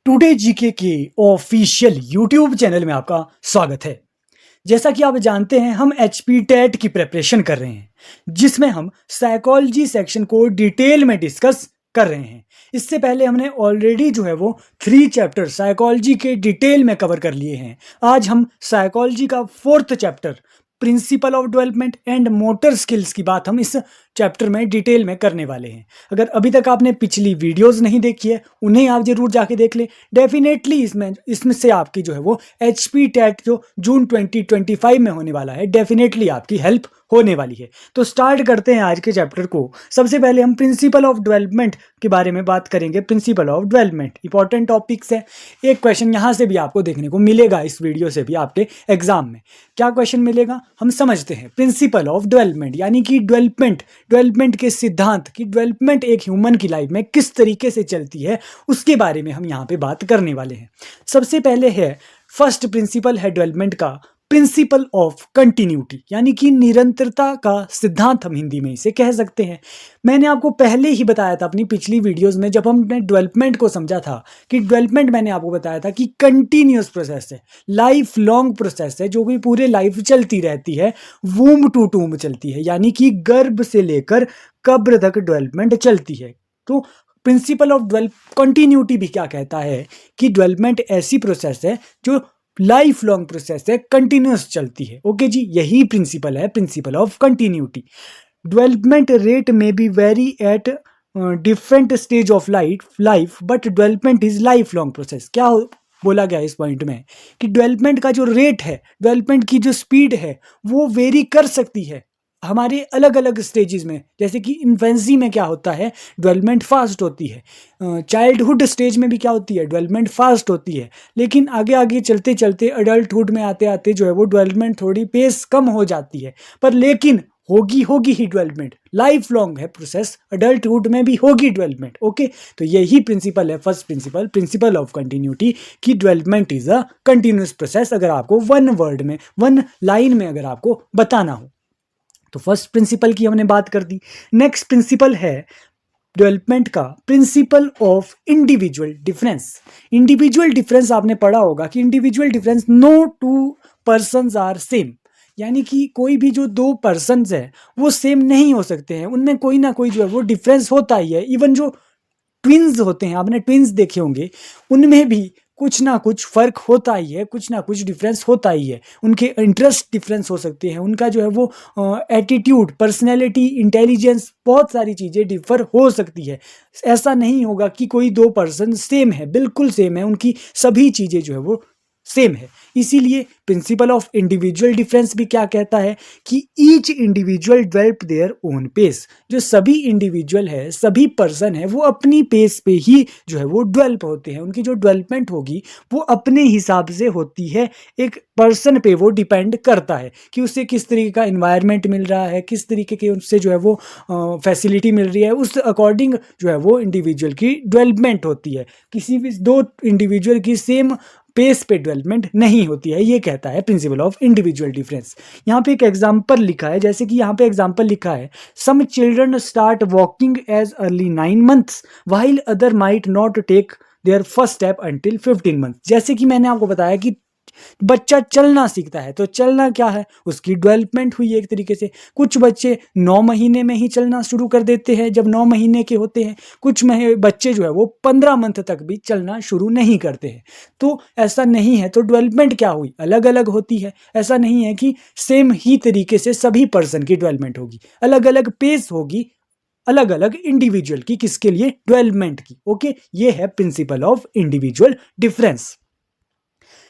Today GK के official YouTube channel में आपका स्वागत है। जैसा कि आप जानते हैं हम एचपी टेट की प्रिपरेशन कर रहे हैं, जिसमें हम साइकोलॉजी सेक्शन को डिटेल में डिस्कस कर रहे हैं। इससे पहले हमने ऑलरेडी जो है वो 3 चैप्टर साइकोलॉजी के डिटेल में कवर कर लिए हैं। आज हम साइकोलॉजी का 4th chapter principal of development and motor skills की बात हम इस चैप्टर में डिटेल में करने वाले हैं। अगर अभी तक आपने पिछली वीडियोस नहीं देखी है, उन्हें आप जरूर जाके देख लें। डेफिनेटली इसमें से आपकी जो है वो एचपी टेट जो जून 2025 में होने वाला है, डेफिनेटली आपकी हेल्प होने वाली है। तो स्टार्ट करते हैं आज के चैप्टर को। सबसे पहले हम प्रिंसिपल ऑफ डेवलपमेंट के बारे में बात करेंगे। Principal of development important topics है। एक क्वेश्चन यहाँ से भी आपको देखने को मिलेगा, इस वीडियो से भी आपके एग्जाम में। क्या क्वेश्चन मिलेगा हम समझते हैं। प्रिंसिपल ऑफ डेवलपमेंट यानी कि डेवलपमेंट के सिद्धांत की डेवलपमेंट एक ह्यूमन की लाइफ में किस तरीके से चलती है, उसके बारे में हम यहाँ पे बात करने वाले हैं। सबसे पहले है फर्स्ट प्रिंसिपल है डेवलपमेंट का प्रिंसिपल ऑफ कंटिन्यूटी यानी कि निरंतरता का सिद्धांत, हम हिंदी में इसे कह सकते हैं। मैंने आपको पहले ही बताया था अपनी पिछली वीडियोस में, जब हमने डेवलपमेंट को समझा था कि डेवलपमेंट मैंने आपको बताया था कि कंटिन्यूअस प्रोसेस है, लाइफ लॉन्ग प्रोसेस है, जो भी पूरे लाइफ चलती रहती है, वूम टू टूम चलती है, यानी कि गर्भ से लेकर कब्र तक डेवलपमेंट चलती है। तो प्रिंसिपल ऑफ कंटिन्यूटी भी क्या कहता है कि डेवलपमेंट ऐसी प्रोसेस है जो लाइफ लॉन्ग प्रोसेस है, कंटिन्यूस चलती है। ओके जी, यही प्रिंसिपल है principle of continuity. Development rate may be very at different stage of life but development is lifelong process. क्या बोला गया इस पॉइंट में कि डेवलपमेंट का जो रेट है, डेवलपमेंट की जो स्पीड है, वो वेरी कर सकती है हमारे अलग अलग स्टेजेस में। जैसे कि इन्फेंसी में क्या होता है, डेवलपमेंट फास्ट होती है। चाइल्डहुड स्टेज में भी क्या होती है, डेवलपमेंट फास्ट होती है। लेकिन आगे आगे चलते चलते अडल्टहुड में आते आते जो है वो डेवलपमेंट थोड़ी पेस कम हो जाती है, पर लेकिन होगी ही डेवलपमेंट। लाइफ लॉन्ग है प्रोसेस, अडल्टहुड में भी होगी डेवलपमेंट। ओके, तो यही प्रिंसिपल है फर्स्ट प्रिंसिपल ऑफ कंटिन्यूटी कि development is a continuous process. अगर आपको वन वर्ड में, वन लाइन में अगर आपको बताना हो तो फर्स्ट प्रिंसिपल की हमने बात कर दी। नेक्स्ट प्रिंसिपल है डेवलपमेंट का principle of individual difference. Individual difference आपने पढ़ा होगा कि individual difference, no two persons are same, यानी कि कोई भी जो दो पर्सन्स है वो सेम नहीं हो सकते हैं, उनमें कोई ना कोई जो है वो डिफरेंस होता ही है। इवन जो ट्विन्स होते हैं, आपने ट्विन्स देखे होंगे, उनमें भी कुछ ना कुछ फर्क होता ही है, कुछ ना कुछ डिफरेंस होता ही है। उनके इंटरेस्ट डिफरेंस हो सकते हैं, उनका जो है वो एटीट्यूड, पर्सनैलिटी, इंटेलिजेंस, बहुत सारी चीज़ें डिफर हो सकती है। ऐसा नहीं होगा कि कोई दो पर्सन सेम है, बिल्कुल सेम है, उनकी सभी चीज़ें जो है वो सेम है। इसीलिए प्रिंसिपल ऑफ इंडिविजुअल डिफरेंस भी क्या कहता है कि each individual develop their own pace. जो सभी इंडिविजुअल है, सभी पर्सन है, वो अपनी पेस पे ही जो है वो डेवलप होते हैं। उनकी जो डेवलपमेंट होगी वो अपने हिसाब से होती है। एक पर्सन पे वो डिपेंड करता है कि उसे किस तरीके का इन्वायरमेंट मिल रहा है, किस तरीके के उससे जो है वो फैसिलिटी मिल रही है, उस अकॉर्डिंग जो है वो इंडिविजुअल की डेवलपमेंट होती है। किसी भी दो इंडिविजुअल की सेम पेस पे डेवलपमेंट नहीं होती है, ये कहता है प्रिंसिपल ऑफ इंडिविजुअल डिफरेंस। यहाँ पे एक एग्जांपल लिखा है, जैसे कि यहाँ पे एग्जांपल लिखा है, some children start walking as early 9 months while other might not take their first step until 15 months। जैसे कि मैंने आपको बताया कि बच्चा चलना सीखता है, तो चलना क्या है, उसकी डेवलपमेंट हुई है एक तरीके से। कुछ बच्चे 9 महीने में ही चलना शुरू कर देते हैं, जब 9 महीने के होते हैं। कुछ बच्चे जो है वो 15 मंथ तक भी चलना शुरू नहीं करते हैं। तो ऐसा नहीं है, तो डेवलपमेंट क्या हुई, अलग अलग होती है। ऐसा नहीं है कि सेम ही तरीके से सभी पर्सन की डेवलपमेंट होगी, अलग अलग पेस होगी, अलग अलग इंडिविजुअल की, किसके लिए, डेवलपमेंट की। ओके, ये है principle of individual difference.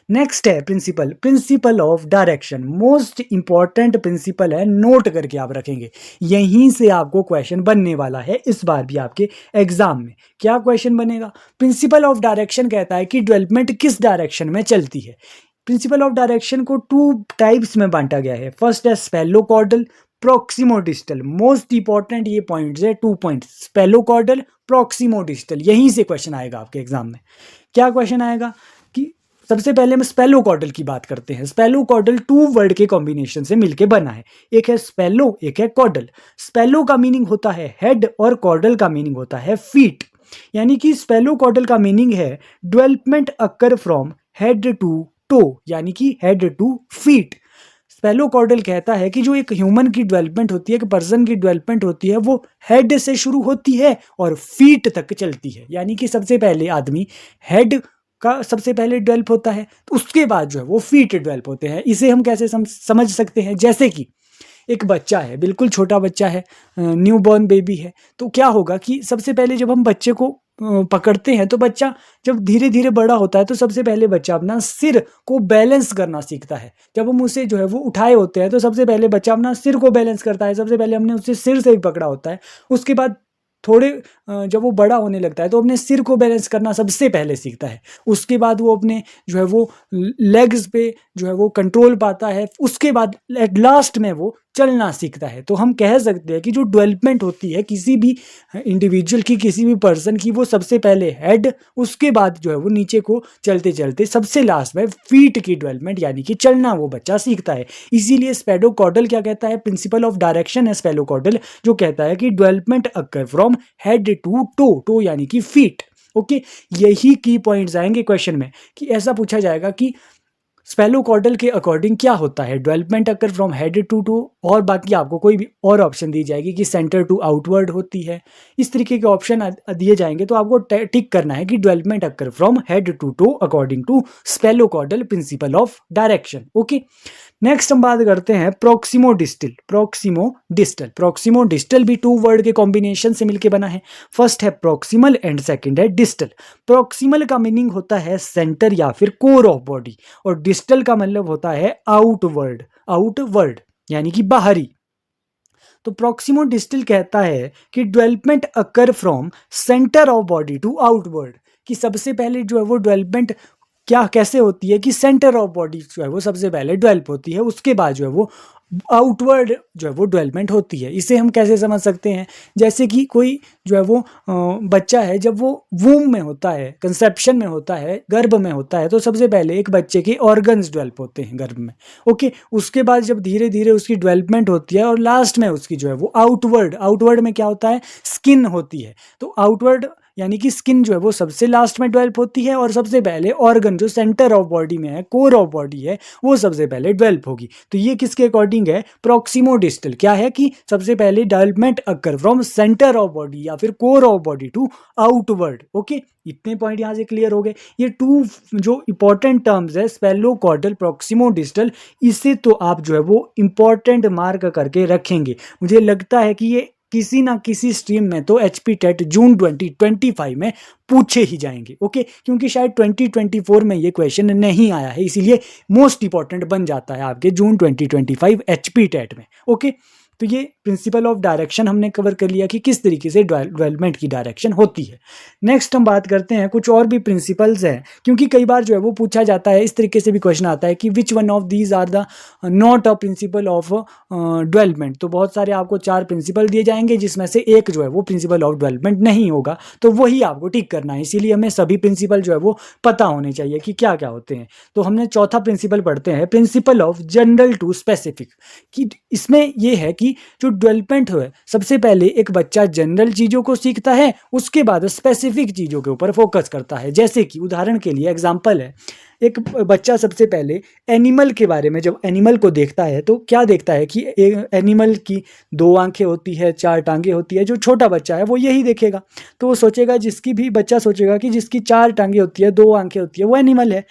Next है principle of direction. Most important principle है, नोट करके आप रखेंगे, यहीं से आपको क्वेश्चन बनने वाला है इस बार भी आपके एग्जाम में। क्या क्वेश्चन बनेगा, प्रिंसिपल ऑफ डायरेक्शन कहता है कि डेवलपमेंट किस डायरेक्शन में चलती है। प्रिंसिपल ऑफ डायरेक्शन को 2 टाइप्स में बांटा गया है। फर्स्ट है स्पेलोकॉर्डल, प्रोक्सिमोडिस्टल। मोस्ट इंपॉर्टेंट ये पॉइंट्स है, 2 पॉइंट, स्पेलोकॉर्डल, प्रोक्सिमोडिस्टल, यहीं से क्वेश्चन आएगा आपके एग्जाम में। क्या क्वेश्चन आएगा कि सबसे पहले हम स्पेलोकॉर्डल की बात करते हैं। स्पेलोकॉर्डल 2 वर्ड के कॉम्बिनेशन से मिलके बना है, एक है स्पेलो, एक है कॉर्डल। स्पेलो का मीनिंग होता है हेड और कॉर्डल का मीनिंग होता है फीट। यानी कि स्पेलोकॉर्डल का मीनिंग है development occur from head to toe, यानी कि हेड टू फीट। स्पेलोकॉर्डल कहता है कि जो एक ह्यूमन की डेवलपमेंट होती है, एक पर्सन की डेवलपमेंट होती है, वो हेड से शुरू होती है और फीट तक चलती है। यानी कि सबसे पहले आदमी हेड का सबसे पहले डेवलप होता है, तो उसके बाद जो है वो फीट डेवलप होते हैं। इसे हम कैसे समझ सकते हैं, जैसे कि एक बच्चा है, बिल्कुल छोटा बच्चा है, न्यू बॉर्न बेबी है, तो क्या होगा कि सबसे पहले जब हम बच्चे को पकड़ते हैं तो बच्चा जब धीरे धीरे बड़ा होता है तो सबसे पहले बच्चा अपना सिर को बैलेंस करना सीखता है। जब हम उसे जो है वो उठाए होते हैं तो सबसे पहले बच्चा अपना सिर को बैलेंस करता है, सबसे पहले हमने उसे सिर से ही पकड़ा होता है। उसके बाद थोड़े जब वो बड़ा होने लगता है तो अपने सिर को बैलेंस करना सबसे पहले सीखता है। उसके बाद वो अपने जो है वो लेग्स पे जो है वो कंट्रोल पाता है। उसके बाद एट लास्ट में वो चलना सीखता है। तो हम कह सकते हैं कि जो डेवलपमेंट होती है किसी भी इंडिविजुअल की, किसी भी पर्सन की, वो सबसे पहले हेड, उसके बाद जो है वो नीचे को चलते चलते सबसे लास्ट में फीट की डेवलपमेंट यानी कि चलना वो बच्चा सीखता है। इसीलिए स्पेलोकॉर्डल क्या कहता है, प्रिंसिपल ऑफ डायरेक्शन है स्पेलोकॉर्डल, जो कहता है कि development occur from head to toe, toe यानी कि फीट। ओके, यही की पॉइंट्स आएंगे क्वेश्चन में कि ऐसा पूछा जाएगा कि स्पेलोकॉर्डल के अकॉर्डिंग क्या होता है development occur from head to toe, और बाकी आपको कोई भी और ऑप्शन दी जाएगी कि सेंटर टू आउटवर्ड होती है। इस तरीके के ऑप्शन दिए जाएंगे तो आपको टिक करना है कि development occur from head to toe according to cephalocaudal principle of direction. Okay, next हम बात करते हैं प्रोक्सिमो डिस्टल। प्रोक्सिमो डिस्टल भी टू वर्ड के कॉम्बिनेशन से मिलके बना है। फर्स्ट है प्रोक्सिमल एंड सेकंड है डिस्टल। प्रोक्सिमल का मीनिंग होता है सेंटर या फिर कोर ऑफ बॉडी, और डिस्टल का मतलब होता है आउटवर्ड यानी कि बाहरी। तो प्रोक्सिमो डिस्टल कहता है कि development occur from centre of body to outward, कि सबसे पहले जो है वो डेवलपमेंट क्या कैसे होती है कि सेंटर ऑफ बॉडी जो है वो सबसे पहले डेवलप होती है, उसके बाद जो है वो आउटवर्ड जो है वो डेवलपमेंट होती है। इसे हम कैसे समझ सकते हैं, जैसे कि कोई जो है वो बच्चा है, जब वो वूम में होता है, कंसेप्शन में होता है, गर्भ में होता है, तो सबसे पहले एक बच्चे के ऑर्गन्स डेवलप होते हैं गर्भ में। ओके, उसके बाद जब धीरे धीरे उसकी डेवलपमेंट होती है और लास्ट में उसकी जो है वो आउटवर्ड में क्या होता है, स्किन होती है। तो आउटवर्ड यानी कि स्किन जो है वो सबसे लास्ट में डेवलप होती है, और सबसे पहले ऑर्गन जो सेंटर ऑफ बॉडी में है, कोर ऑफ बॉडी है, वो सबसे पहले डेवलप होगी। तो ये किसके अकॉर्डिंग है, प्रोक्सिमो डिस्टल। क्या है कि सबसे पहले development occur from centre of body या फिर core of body to outward. Okay, इतने पॉइंट यहाँ से क्लियर हो गए। ये टू जो इंपॉर्टेंट टर्म्स है, स्पेलोकॉर्डल, प्रोक्सिमो डिस्टल, इसे तो आप जो है वो इंपॉर्टेंट मार्क करके रखेंगे। मुझे लगता है कि ये किसी ना किसी स्ट्रीम में तो एचपी टेट जून 2025 में पूछे ही जाएंगे। ओके, क्योंकि शायद 2024 में ये क्वेश्चन नहीं आया है, इसीलिए मोस्ट इंपॉर्टेंट बन जाता है आपके जून 2025 एचपी टेट में। ओके, तो ये प्रिंसिपल ऑफ डायरेक्शन हमने कवर कर लिया कि किस तरीके से डेवलपमेंट की डायरेक्शन होती है। नेक्स्ट हम बात करते हैं कुछ और भी प्रिंसिपल्स हैं, क्योंकि कई बार जो है वो पूछा जाता है, इस तरीके से भी क्वेश्चन आता है कि which one of these are the not a principle of development. तो बहुत सारे आपको 4 प्रिंसिपल दिए जाएंगे, जिसमें से एक जो है वो प्रिंसिपल ऑफ डेवलपमेंट नहीं होगा, तो वही आपको टिक करना है। इसीलिए हमें सभी प्रिंसिपल जो है वो पता होने चाहिए कि क्या क्या होते हैं। तो हमने चौथा प्रिंसिपल पढ़ते हैं, principle of general to specific, कि इसमें यह है कि जो डेवलपमेंट है, सबसे पहले एक बच्चा जनरल चीज़ों को सीखता है, उसके बाद स्पेसिफिक चीज़ों के ऊपर फोकस करता है। जैसे कि उदाहरण के लिए एग्जांपल है, एक बच्चा सबसे पहले एनिमल के बारे में, जब एनिमल को देखता है तो क्या देखता है कि एनिमल की 2 आंखें होती है, 4 टांगे होती है। जो छोटा बच्चा है वो यही देखेगा, तो वो सोचेगा, बच्चा सोचेगा कि जिसकी 4 टांगे होती है, 2 आंखें होती है, वो एनिमल है।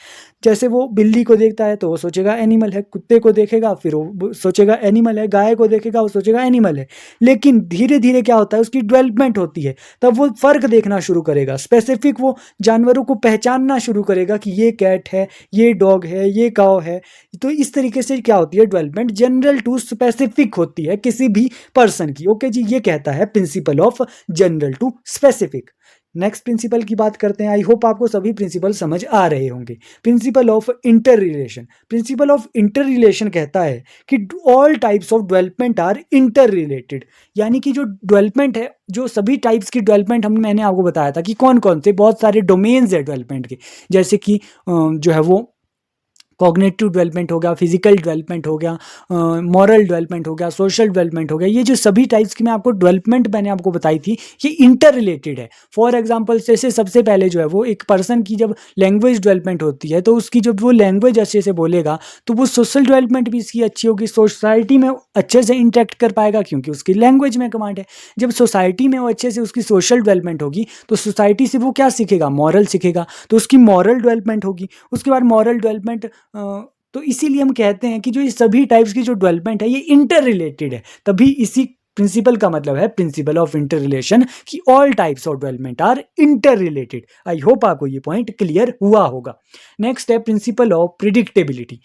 जैसे वो बिल्ली को देखता है तो वो सोचेगा एनिमल है, कुत्ते को देखेगा फिर वो सोचेगा एनिमल है, गाय को देखेगा वो सोचेगा एनिमल है। लेकिन धीरे धीरे क्या होता है, उसकी डेवलपमेंट होती है, तब वो फर्क देखना शुरू करेगा, स्पेसिफिक वो जानवरों को पहचानना शुरू करेगा कि ये कैट है, ये डॉग है, ये काऊ है। तो इस तरीके से क्या होती है, डेवलपमेंट जनरल टू स्पेसिफिक होती है किसी भी पर्सन की। ओके जी, ये कहता है principle of general to specific. Next principle की बात करते हैं। आई होप आपको सभी प्रिंसिपल समझ आ रहे होंगे। Principle of interrelation. Principle of interrelation कहता है कि all types of development are interrelated, यानी कि जो डेवलपमेंट है, जो सभी टाइप्स की डेवलपमेंट मैंने आपको बताया था कि कौन कौन से, बहुत सारे डोमेन्स है डेवलपमेंट के, जैसे कि जो है वो कॉग्निटिव डेवलपमेंट हो गया, फिजिकल डेवलपमेंट हो गया, मॉरल डेवलपमेंट हो गया, सोशल डेवलपमेंट हो गया। ये जो सभी टाइप्स की मैं आपको डेवलपमेंट मैंने आपको बताई थी, ये इंटर रिलेटेड है। फॉर एग्जांपल जैसे सबसे पहले जो है वो एक पर्सन की जब लैंग्वेज डेवलपमेंट होती है तो उसकी जब वो लैंग्वेज अच्छे से बोलेगा तो वो सोशल डेवलपमेंट भी इसकी अच्छी होगी, सोसाइटी में अच्छे से इंटरेक्ट कर पाएगा क्योंकि उसकी लैंग्वेज में कमांड है। जब सोसाइटी में वो अच्छे से उसकी सोशल डेवलपमेंट होगी तो सोसाइटी से वो क्या सीखेगा, मॉरल सीखेगा, तो उसकी मॉरल डेवलपमेंट होगी। उसके बाद मॉरल डेवलपमेंट, तो इसीलिए हम कहते हैं कि जो ये सभी टाइप्स की जो डेवलपमेंट है ये इंटर रिलेटेड है। तभी इसी प्रिंसिपल का मतलब है प्रिंसिपल ऑफ इंटर रिलेशन, कि all types of development are interrelated. I hope आपको ये पॉइंट क्लियर हुआ होगा। नेक्स्ट है प्रिंसिपल ऑफ प्रिडिक्टेबिलिटी।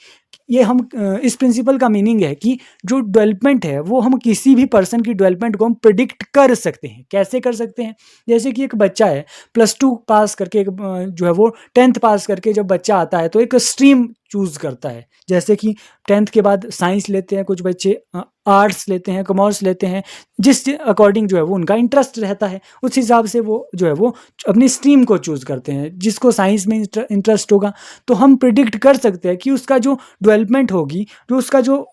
ये हम इस प्रिंसिपल का मीनिंग है कि जो डेवलपमेंट है वो हम किसी भी पर्सन की डेवलपमेंट को हम प्रिडिक्ट कर सकते हैं। कैसे कर सकते हैं? जैसे कि एक बच्चा है, +2 पास करके जो है वो 10th पास करके जब बच्चा आता है तो एक स्ट्रीम चूज करता है। जैसे कि 10th के बाद साइंस लेते हैं कुछ बच्चे, आर्ट्स लेते हैं, कॉमर्स लेते हैं, जिस अकॉर्डिंग जो है वो उनका इंटरेस्ट रहता है उस हिसाब से वो जो है वो अपनी स्ट्रीम को चूज़ करते हैं। जिसको साइंस में इंटरेस्ट होगा तो हम प्रिडिक्ट कर सकते हैं कि उसका जो डेवलपमेंट होगी, जो उसका जो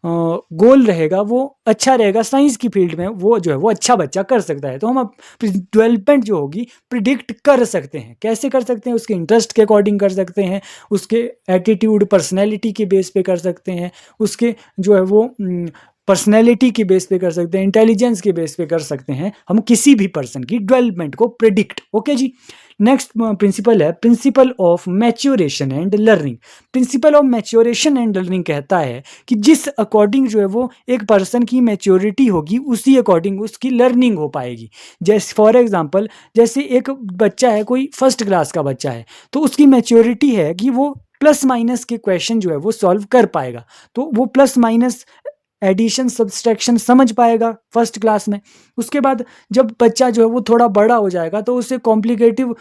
गोल रहेगा वो अच्छा रहेगा साइंस की फील्ड में, वो जो है वो अच्छा बच्चा कर सकता है। तो हम अब डेवलपमेंट जो होगी प्रिडिक्ट कर सकते हैं। कैसे कर सकते हैं? उसके इंटरेस्ट के अकॉर्डिंग कर सकते हैं, उसके एटीट्यूड पर्सनैलिटी के बेस पे कर सकते हैं, उसके जो है वो पर्सनैलिटी के बेस पे कर सकते हैं, इंटेलिजेंस के बेस पे कर सकते हैं हम किसी भी पर्सन की डेवलपमेंट को प्रिडिक्ट। ओके जी। नेक्स्ट प्रिंसिपल है principle of maturation and learning. Principle of maturation and learning कहता है कि जिस अकॉर्डिंग जो है वो एक पर्सन की मैच्योरिटी होगी उसी अकॉर्डिंग उसकी लर्निंग हो पाएगी। जैसे फॉर एग्जांपल जैसे एक बच्चा है, कोई फर्स्ट क्लास का बच्चा है, तो उसकी मैच्योरिटी है कि वो प्लस माइनस के क्वेश्चन जो है वो सॉल्व कर पाएगा, तो वो प्लस माइनस एडिशन सब्सट्रैक्शन समझ पाएगा फर्स्ट क्लास में। उसके बाद जब बच्चा जो है वो थोड़ा बड़ा हो जाएगा तो उसे कॉम्प्लिकेटिव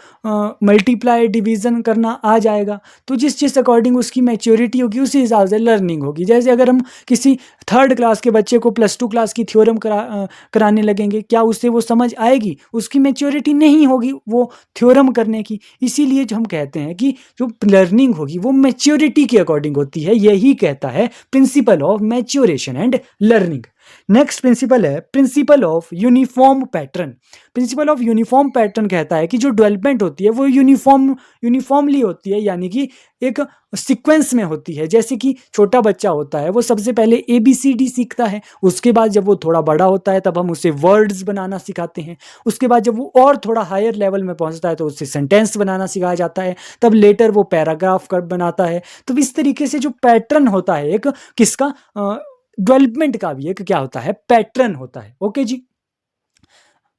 मल्टीप्लाई डिवीज़न करना आ जाएगा। तो जिस जिस अकॉर्डिंग उसकी मैच्योरिटी होगी उसी हिसाब से लर्निंग होगी। जैसे अगर हम किसी 3rd क्लास के बच्चे को +2 क्लास की थ्योरम कराने लगेंगे, क्या उससे वो समझ आएगी? उसकी मैच्योरिटी नहीं होगी वो थ्योरम करने की। इसीलिए जो हम कहते हैं कि जो लर्निंग होगी वो मैच्योरिटी के अकॉर्डिंग होती है। यही कहता है principle of maturation and learning. Next principle है principle of uniform pattern. Principle of uniform pattern कहता है कि जो डेवलपमेंट होती है वो यूनिफॉर्मली होती है, यानी कि एक सीक्वेंस में होती है। जैसे कि छोटा बच्चा होता है वो सबसे पहले ABCD सीखता है, उसके बाद जब वो थोड़ा बड़ा होता है तब हम उसे वर्ड्स बनाना सिखाते हैं, उसके बाद जब वो और थोड़ा हायर लेवल में पहुंचता है तो उससे सेंटेंस बनाना सिखाया जाता है, तब लेटर वो पैराग्राफ कर बनाता है। तो इस तरीके से जो पैटर्न होता है एक किसका, डेवलपमेंट का भी एक क्या होता है, पैटर्न होता है। ओके जी।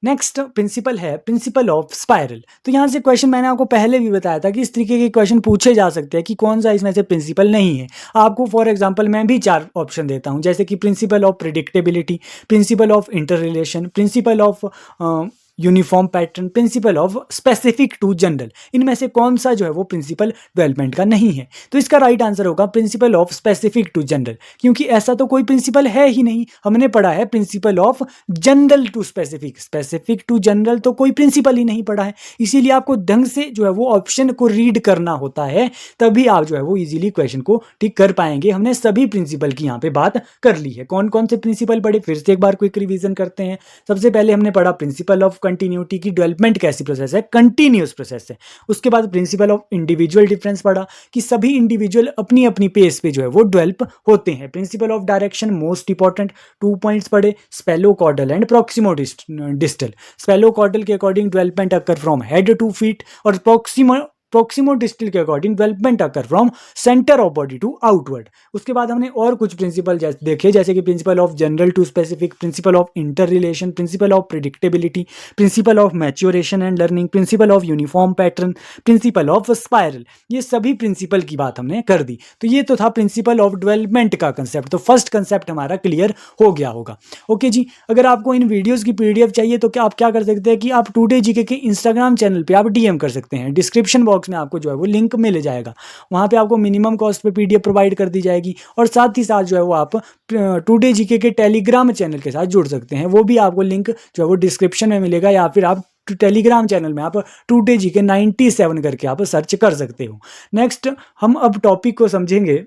नेक्स्ट प्रिंसिपल है प्रिंसिपल ऑफ स्पाइरल। तो यहाँ से क्वेश्चन मैंने आपको पहले भी बताया था कि इस तरीके के क्वेश्चन पूछे जा सकते हैं कि कौन सा इसमें से प्रिंसिपल नहीं है। आपको फॉर एग्जांपल मैं भी 4 ऑप्शन देता हूँ, जैसे कि principle of predictability, principle of interrelation, principle of uniform pattern, principle of specific to general. इनमें से कौन सा जो है वो प्रिंसिपल डेवलपमेंट का नहीं है? तो इसका राइट आंसर होगा principle of specific to general, क्योंकि ऐसा तो कोई प्रिंसिपल है ही नहीं। हमने पढ़ा है principle of general to specific, specific to general तो कोई प्रिंसिपल ही नहीं पढ़ा है। इसीलिए आपको ढंग से जो है वो ऑप्शन को रीड करना होता है, तभी आप जो है वो इजीली क्वेश्चन को टिक कर पाएंगे। हमने सभी प्रिंसिपल की यहाँ पे बात कर ली है। कौन कौन से प्रिंसिपल पढ़े, फिर से एक बार क्विक रिवीजन करते हैं। सबसे पहले हमने पढ़ा प्रिंसिपल ऑफ कंटिन्यूटी की डेवलपमेंट कैसी प्रोसेस है, कंटिन्यूअस प्रोसेस है। उसके बाद प्रिंसिपल ऑफ इंडिविजुअल डिफरेंस पढ़ा कि सभी इंडिविजुअल अपनी अपनी पेस पे जो है वो डेवलप होते हैं। Principle of direction most important 2 points पढ़े, cephalocaudal and proximodistal. Cephalocaudal के according development occur from head to feet, और प्रॉक्सिमो डिस्टल के according development occur from centre of body to outward. उसके बाद हमने और कुछ principle देखे, जैसे कि principle of general to specific, principle of interrelation, principle of predictability, principle of maturation and learning, principle of uniform pattern, principle of spiral. ये सभी प्रिंसिपल की बात हमने कर दी। तो ये तो था प्रिंसिपल ऑफ डेवलपमेंट का कंसेप्ट। तो फर्स्ट कंसेप्ट हमारा क्लियर हो गया होगा। ओके जी। अगर आपको इन वीडियोज़ की PDF चाहिए तो क्या आप क्या कर सकते हैं कि आप टुडे जीके के इंस्टाग्राम चैनल पर आप DM कर सकते हैं। डिस्क्रिप्शन बॉक्स में आपको जो है वो लिंक मिल जाएगा, वहां पे आपको मिनिमम कॉस्ट पे PDF प्रोवाइड कर दी जाएगी, और साथ ही साथ जो है वो आप टुडे जीके के टेलीग्राम चैनल के साथ जुड़ सकते हैं। वो भी आपको लिंक जो है वो डिस्क्रिप्शन में मिलेगा, या फिर आप टेलीग्राम चैनल में आप टुडे जीके 97 करके आप सर्च कर सकते हो। नेक्स्ट हम अब टॉपिक को समझेंगे।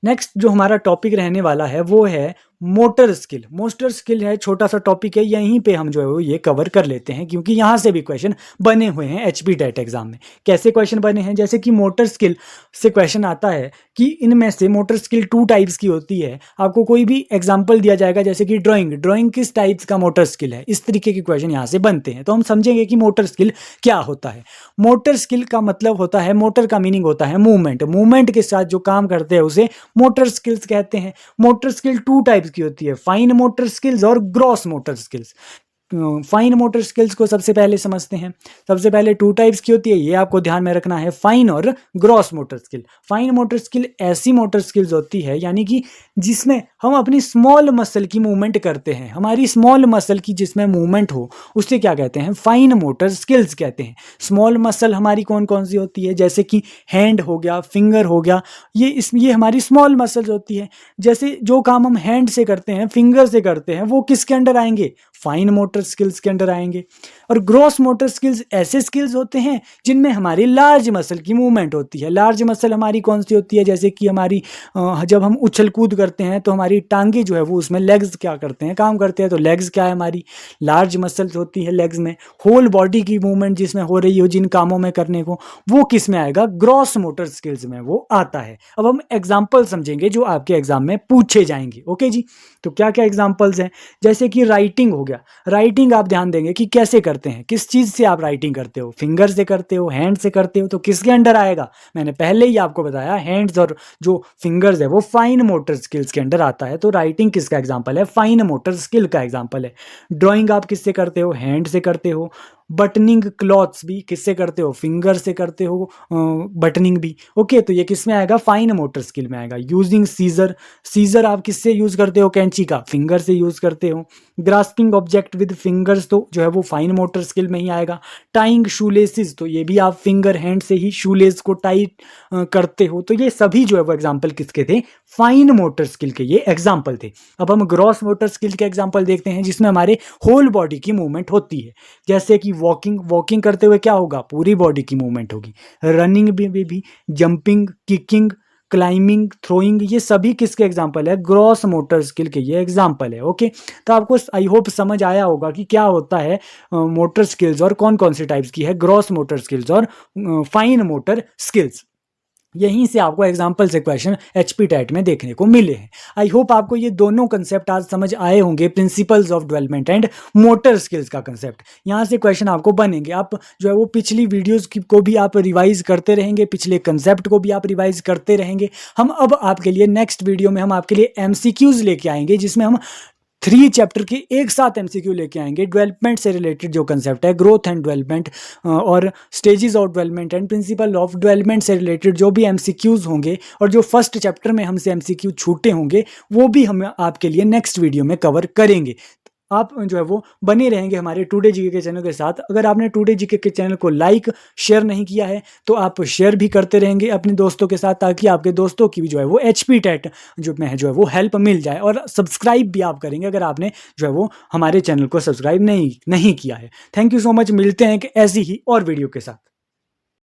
नेक्स्ट जो हमारा टॉपिक रहने वाला है वो है मोटर स्किल। मोटर स्किल है, छोटा सा टॉपिक है, यहीं पे हम जो है वो ये कवर कर लेते हैं क्योंकि यहाँ से भी क्वेश्चन बने हुए हैं एचपी टेट एग्जाम में। कैसे क्वेश्चन बने हैं, जैसे कि मोटर स्किल से क्वेश्चन आता है कि इनमें से मोटर स्किल 2 टाइप्स की होती है। आपको कोई भी एग्जाम्पल दिया जाएगा जैसे कि ड्राइंग किस टाइप्स का मोटर स्किल है, इस तरीके के क्वेश्चन यहाँ से बनते हैं। तो हम समझेंगे कि मोटर स्किल क्या होता है। मोटर स्किल का मतलब होता है, मोटर का मीनिंग होता है मूवमेंट के साथ जो काम करते हैं उसे मोटर स्किल्स कहते हैं। मोटर स्किल 2 टाइप्स की होती है, फाइन मोटर स्किल्स और gross motor skills. Fine motor skills को सबसे पहले समझते हैं। सबसे पहले 2 टाइप्स की होती है, ये आपको ध्यान में रखना है, फाइन और gross motor skill. Fine motor skill ऐसी मोटर स्किल्स होती है यानी कि जिसमें हम अपनी स्मॉल मसल की मूवमेंट करते हैं, हमारी स्मॉल मसल की जिसमें मूवमेंट हो उसे क्या कहते हैं, फाइन मोटर स्किल्स कहते हैं। स्मॉल मसल हमारी कौन कौन सी होती है, जैसे कि हैंड हो गया, फिंगर हो गया, ये हमारी स्मॉल मसल्स होती है। जैसे जो काम हम हैंड से करते हैं, फिंगर से करते हैं, वो किसके अंडर आएंगे, फाइन मोटर स्किल्स के अंडर आएंगे। और ग्रॉस मोटर स्किल्स ऐसे स्किल्स होते हैं जिनमें हमारी लार्ज मसल की मूवमेंट होती है। लार्ज मसल हमारी कौन सी होती है, जैसे कि हमारी जब हम उछल कूद करते हैं तो हमारी टांगे जो है वो उसमें लेग्स क्या करते हैं, काम करते हैं। तो लेग्स क्या है, हमारी लार्ज मसल्स होती है लेग्स में। होल बॉडी की मूवमेंट जिसमें हो रही हो जिन कामों में करने को, वो किस में आएगा, ग्रॉस मोटर स्किल्स में वो आता है। अब हम एग्जाम्पल समझेंगे जो आपके एग्जाम में पूछे जाएंगे। ओके जी, तो क्या क्या एग्जाम्पल्स हैं, जैसे कि राइटिंग हो गया। राइटिंग आप ध्यान देंगे कि कैसे करते हैं, किस चीज से आप राइटिंग करते हो, फिंगर से करते हो, हैंड से करते हो, तो किसके अंडर आएगा, मैंने पहले ही आपको बताया हैंड्स और जो फिंगर्स है वो फाइन मोटर स्किल्स के अंडर आता है। तो राइटिंग किसका एग्जांपल है, फाइन मोटर स्किल का एग्जांपल है। ड्राइंग आप किससे करते हो, हैंड से करते हो। बटनिंग क्लॉथ्स भी किससे करते हो, फिंगर से करते हो बटनिंग भी। ओके, तो ये किस में आएगा, फाइन मोटर स्किल में आएगा। यूजिंग सीजर आप किससे यूज करते हो, कैंची का, फिंगर से यूज करते हो। ग्रास्पिंग ऑब्जेक्ट विद फिंगर्स तो जो है वो फाइन मोटर स्किल में ही आएगा। टाइंग शूलेसेस तो ये भी आप फिंगर हैंड से ही शूलेस को टाइट करते हो। तो ये सभी जो है वो एग्जाम्पल किसके थे, फाइन मोटर स्किल के ये एग्जाम्पल थे। अब हम ग्रॉस मोटर स्किल के एग्जाम्पल देखते हैं जिसमें हमारे होल बॉडी की मूवमेंट होती है। जैसे कि वॉकिंग करते हुए क्या होगा, पूरी बॉडी की मूवमेंट होगी। रनिंग भी जंपिंग, किकिंग, क्लाइंबिंग, थ्रोइंग, ये सभी किसके एग्जाम्पल है, ग्रॉस मोटर स्किल के ये एग्जाम्पल है। ओके, तो आपको आई होप समझ आया होगा कि क्या होता है मोटर स्किल्स और कौन कौन से टाइप्स की है ग्रॉस मोटर स्किल्स और फाइन मोटर स्किल्स। यहीं से आपको एग्जाम्पल से क्वेश्चन एचपी टेट में देखने को मिले हैं। आई होप आपको ये दोनों कंसेप्ट आज समझ आए होंगे, principles of development and motor skills का कंसेप्ट। यहाँ से क्वेश्चन आपको बनेंगे। आप जो है वो पिछली वीडियोस को भी आप रिवाइज करते रहेंगे, पिछले कंसेप्ट को भी आप रिवाइज करते रहेंगे। हम अब आपके लिए नेक्स्ट वीडियो में हम आपके लिए एमसीक्यूज लेके आएंगे जिसमें हम 3 चैप्टर के एक साथ एमसीक्यू लेके आएंगे। डेवलपमेंट से रिलेटेड जो कंसेप्ट है, ग्रोथ एंड डेवलपमेंट और stages of development and principal of development से रिलेटेड जो भी एमसीक्यूज होंगे और जो फर्स्ट चैप्टर में हमसे एमसीक्यू छूटे होंगे वो भी हम आपके लिए नेक्स्ट वीडियो में कवर करेंगे। आप जो है वो बने रहेंगे हमारे टुडे जीके के चैनल के साथ। अगर आपने टुडे जीके के चैनल को लाइक शेयर नहीं किया है तो आप शेयर भी करते रहेंगे अपने दोस्तों के साथ, ताकि आपके दोस्तों की भी जो है वो एचपी टेट जो है वो हेल्प मिल जाए। और सब्सक्राइब भी आप करेंगे अगर आपने जो है वो हमारे चैनल को सब्सक्राइब नहीं किया है। थैंक यू सो मच, मिलते हैं कि ऐसी ही और वीडियो के साथ।